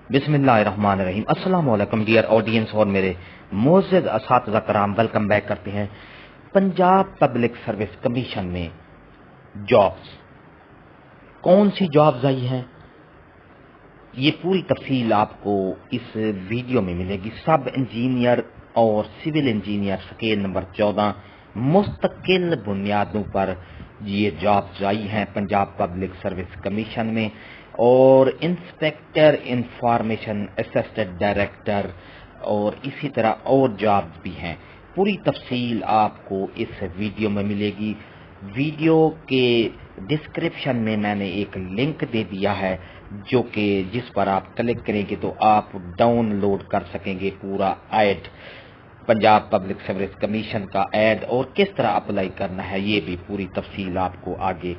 बिस्मिल्लाहिर्रहमानिर्रहीम। अस्सलाम वालेकुम डियर ऑडियंस और मेरे मोअज़्ज़ज़ असातिज़ा कराम, वेलकम बैक करते हैं। पंजाब पब्लिक सर्विस कमीशन में जॉब्स, कौन सी जॉब्स आई हैं, ये पूरी तफसील आपको इस वीडियो में मिलेगी। सब इंजीनियर और सिविल इंजीनियर स्केल नंबर 14 मुस्तकिल बुनियादों पर ये जॉब्स आई हैं पंजाब पब्लिक सर्विस कमीशन में, और इंस्पेक्टर इंफॉर्मेशन असिस्टेंट डायरेक्टर और इसी तरह और जॉब्स भी हैं। पूरी तफसील आपको इस वीडियो में मिलेगी। वीडियो के डिस्क्रिप्शन में मैंने एक लिंक दे दिया है जो कि जिस पर आप क्लिक करेंगे तो आप डाउनलोड कर सकेंगे पूरा add, Punjab public service commission का ऐड, और किस तरह अप्लाई करना है ये भी पूरी तफसील आपको आगे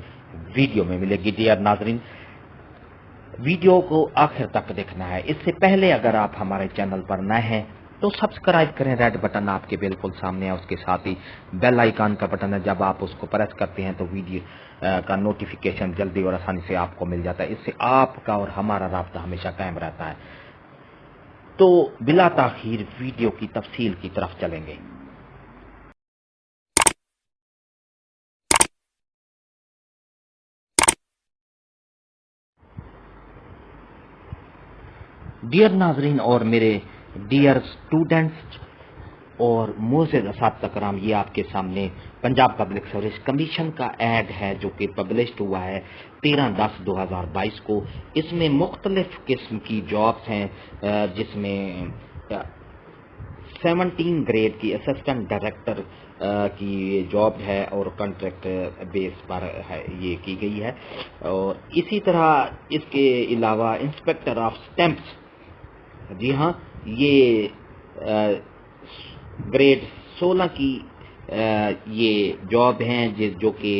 वीडियो में मिलेगी। डियर नाजरीन, वीडियो को आखिर तक देखना है। इससे पहले अगर आप हमारे चैनल पर नए हैं तो सब्सक्राइब करें, रेड बटन आपके बिल्कुल सामने है। उसके साथ ही बेल आइकन का बटन है, जब आप उसको प्रेस करते हैं तो वीडियो का नोटिफिकेशन जल्दी और आसानी से आपको मिल जाता है। इससे आपका और हमारा राब्ता हमेशा कायम रहता है। तो बिला ताखीर वीडियो की तफसील की तरफ चलेंगे। डियर नाजरीन और मेरे डियर स्टूडेंट्स और मोअज़्ज़ज़ असातिज़ा कराम, ये आपके सामने पंजाब पब्लिक सर्विस कमीशन का ऐड है जो कि पब्लिश्ड हुआ है 13/10/2022 को। इसमें मुख्तलिफ किस्म की जॉब्स हैं, जिसमें 17 ग्रेड की असिस्टेंट डायरेक्टर की जॉब है और कॉन्ट्रैक्ट बेस पर है ये की गई है। और इसी तरह इसके अलावा इंस्पेक्टर ऑफ स्टैंप्स, जी हाँ, ये ग्रेड 16 की ये जॉब हैं जो कि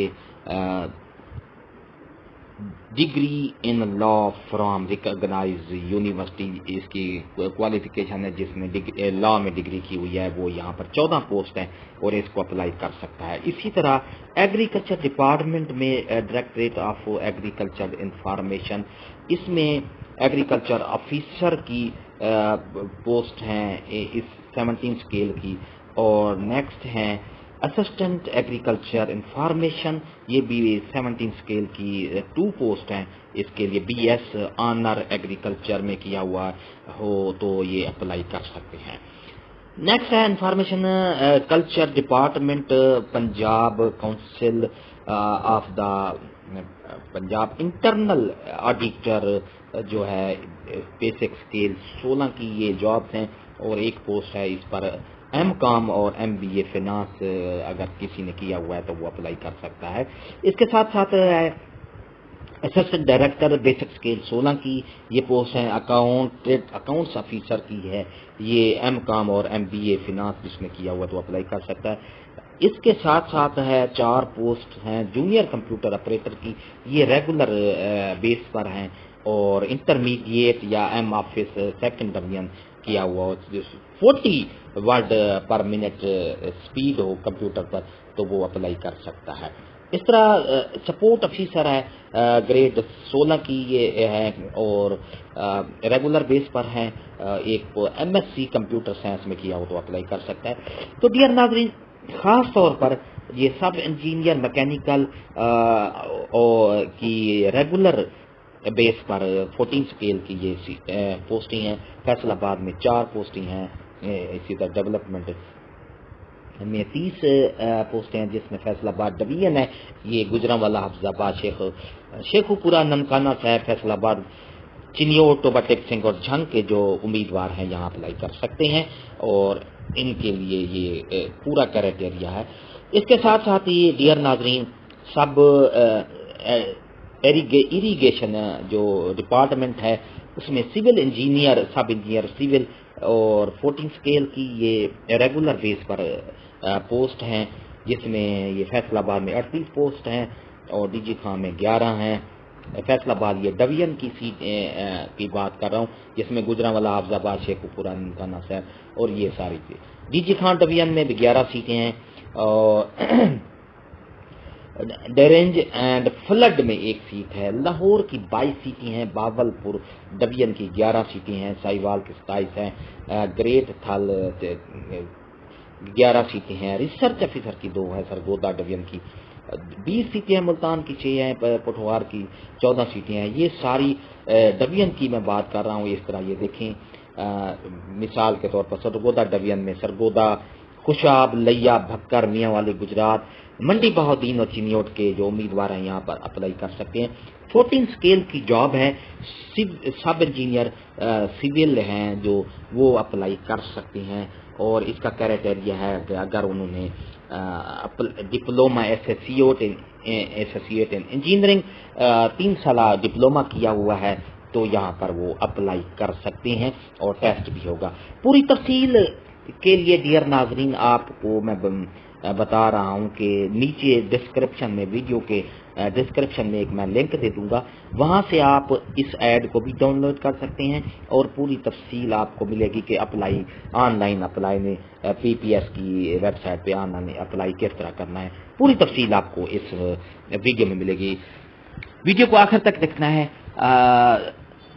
degree in law from recognise university इसकी क्वालिफिकेशन है, जिसने लॉ में डिग्री की हुई है वो यहाँ पर 14 पोस्ट हैं और इसको अप्लाई कर सकता है। इसी तरह एग्रीकल्चर डिपार्टमेंट में डायरेक्टरेट ऑफ एग्रीकल्चर इंफॉर्मेशन, इसमें एग्रीकल्चर ऑफिसर की पोस्ट हैं इस 17 स्केल की। और नेक्स्ट हैं असिस्टेंट एग्रीकल्चर इंफॉर्मेशन, ये भी 17 स्केल की 2 पोस्ट हैं। इसके लिए BS ऑनर एग्रीकल्चर में किया हुआ हो तो ये अप्लाई कर सकते हैं। नेक्स्ट है information culture department, Punjab council of the Punjab internal auditor जो है बेसिक स्केल 16 की ये जॉब्स हैं और एक पोस्ट है इस पर MCOM और MBA फिनांस अगर किसी ने किया हुआ है तो वो अप्लाई कर सकता है। इसके साथ साथ असिस्टेंट डायरेक्टर बेसिक स्केल 16 की ये पोस्ट है। अकाउंट्स ऑफिसर की है, ये MCOM और MBA फिनांस जिसने किया हुआ तो अप्लाई कर सकता है। इसके साथ साथ है 4 पोस्ट हैं जूनियर कंप्यूटर ऑपरेटर की, ये रेगुलर बेस पर हैं और इंटरमीडिएट या M ऑफिस सेकंड डिवीजन किया हुआ 40 वर्ड पर मिनट स्पीड हो कंप्यूटर पर तो वो अप्लाई कर सकता है। इस तरह सपोर्ट ऑफिसर है, ग्रेड 16 की ये है और रेगुलर बेस पर हैं। एक MSc कंप्यूटर साइंस में किया हो तो अप्लाई कर सकता है। तो डियर नाज़रीन, खास तौर पर ये सब इंजीनियर मैकेनिकल और की रेगुलर बेस पर 14 स्केल की ये पोस्टिंग है। फैसलाबाद में 4 पोस्टिंग हैं, इसी तरह डेवलपमेंट में 30 पोस्टें हैं जिसमें फैसलाबाद डिवीजन है, ये गुजरांवाला हफ्जाबाद शेखुपुरा ननकाना साहब फैसलाबाद चिनियोर टोबाटेक सिंह और झंग के जो उम्मीदवार हैं यहाँ अप्लाई कर सकते हैं और इनके लिए ये पूरा क्राइटेरिया है। इसके साथ साथ ही डियर नाजरीन, सब इरीगेशन जो डिपार्टमेंट है उसमें सिविल इंजीनियर, सब इंजीनियर सिविल और 14 स्केल की ये रेगुलर बेस पर पोस्ट हैं, जिसमें ये फैसलाबाद में 38 पोस्ट हैं और डीजी खां में 11 हैं। फैसलाबाद ये डिवीजन की सीट की बात कर रहा हूँ, जिसमें गुजरांवाला हाफजाबाद शेखुपुरा ननकाना साहब और ये सारी चीज। डीजी खां डिवीजन में भी 11 सीटें हैं और ڈیرنج اینڈ فلڈ میں 1 سیٹ ہے، لاہور کی 22 سیٹیں ہیں، باولپور ڈویژن کی 11 سیٹیں ہیں، ساہیوال کی 27 ہیں، گریٹ تھل 11 سیٹیں ہیں، ریسرچ آفیسر کی 2 ہے، سرگودا ڈویژن کی 20 سیٹیں ہیں، ملتان کی 6 ہیں، پٹھوار کی 14 سیٹیں ہیں۔ یہ ساری ڈویژن کی میں بات کر رہا ہوں۔ اس طرح یہ دیکھیں، مثال کے طور پر سرگودا ڈویژن میں سرگودا، خوشاب، لیا، بھکر، میاں والی گجرات، منڈی بہاؤدین اور چنیوٹ کے جو امیدوار ہیں یہاں پر اپلائی کر سکتے ہیں۔ 14 اسکیل کی جاب ہے، سب انجینئر سول ہیں جو وہ اپلائی کر سکتے ہیں، اور اس کا کرائٹیریا ہے کہ اگر انہوں نے ڈپلوما ایسوسیٹ ان انجینئرنگ 3 سالہ ڈپلوما کیا ہوا ہے تو یہاں پر وہ اپلائی کر سکتے ہیں، اور ٹیسٹ بھی ہوگا۔ پوری تفصیل کے لیے ڈیئر ناظرین آپ کو میں بتا رہا ہوں کہ نیچے ڈسکرپشن میں، ویڈیو کے ڈسکرپشن میں ایک میں لنک دے دوں گا، وہاں سے آپ اس ایڈ کو بھی ڈاؤن لوڈ کر سکتے ہیں، اور پوری تفصیل آپ کو ملے گی کہ آن لائن اپلائی میں پی پی ایس کی ویب سائٹ پہ آن لائن اپلائی کس طرح کرنا ہے، پوری تفصیل آپ کو اس ویڈیو میں ملے گی۔ ویڈیو کو آخر تک دیکھنا ہے۔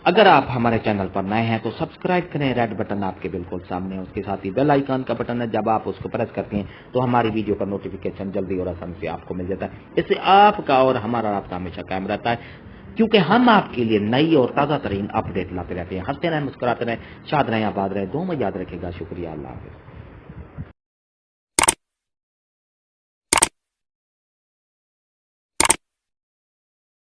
اگر آپ ہمارے چینل پر نئے ہیں تو سبسکرائب کریں، ریڈ بٹن آپ کے بالکل سامنے ہے، اس کے ساتھ ہی بیل آئیکن کا بٹن ہے، جب آپ اس کو پریس کرتے ہیں تو ہماری ویڈیو کا نوٹیفیکیشن جلدی اور آسانی سے آپ کو مل جاتا ہے۔ اس سے آپ کا اور ہمارا رابطہ ہمیشہ قائم رہتا ہے، کیونکہ ہم آپ کے لیے نئی اور تازہ ترین اپڈیٹ لاتے رہتے ہیں۔ ہنستے رہیں، مسکراتے رہیں، شاد رہیں، آباد رہیں، دو میں یاد رکھے گا۔ شکریہ، اللہ حافظ۔